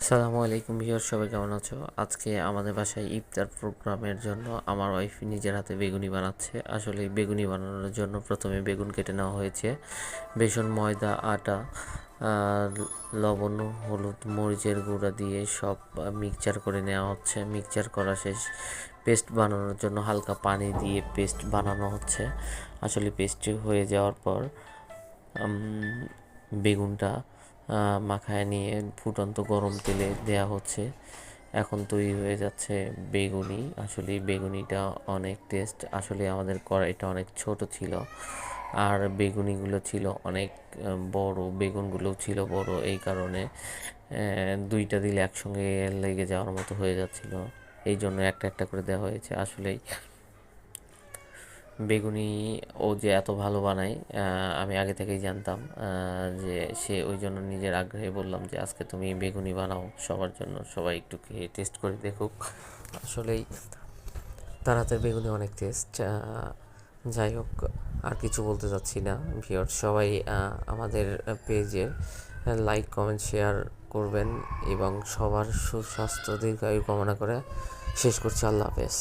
সালামু আলাইকুম ভিউয়ার, সবাই কেমন আছো? আজকে আমাদের বাসায় ইফতার প্রোগ্রামের জন্য আমার ওয়াইফ নিজের হাতে বেগুনি বানাচ্ছে। আসলে এই বেগুনি বানানোর জন্য প্রথমে বেগুন কেটে নেওয়া হয়েছে। বেসন, ময়দা, আটা, আর লবণ, হলুদ, মরিচের গুঁড়া দিয়ে সব মিক্সচার করে নেওয়া হচ্ছে। মিক্সচার করা শেষ, পেস্ট বানানোর জন্য হালকা পানি দিয়ে পেস্ট বানানো হচ্ছে। আসলে পেস্ট হয়ে যাওয়ার পর বেগুনটা মাখায় নিয়ে ফুটন্ত গরম তেলে দেয়া হচ্ছে। এখন তৈরি হয়ে যাচ্ছে বেগুনি। আসলে বেগুনিটা অনেক টেস্ট। আসলে আমাদের কড়াইটা অনেক ছোট ছিল, আর বেগুনিগুলো ছিল অনেক বড়, বেগুনগুলো ছিল বড়, এই কারণে দুইটা দিলে একসঙ্গে লেগে যাওয়ার মতো হয়ে যাচ্ছিল। এই জন্য একটা একটা করে দেওয়া হয়েছে। আসলেই বেগুনি ও যে এত ভালো বানায় আমি আগে থেকেই জানতাম। যে সে ওই জন্য নিজের আগ্রহে বললাম যে আজকে তুমি বেগুনি বানাও সবার জন্য, সবাই একটু খেয়ে টেস্ট করে দেখুক। আসলেই তার হাতের বেগুনি অনেক টেস্ট। যাই হোক, আর কিছু বলতে চাচ্ছি না। ভিউয়ার সবাই আমাদের পেজের লাইক, কমেন্ট, শেয়ার করবেন এবং সবার সুস্বাস্থ্য দীর্ঘায়ু কামনা করে শেষ করছি। আল্লাহ হাফেজ।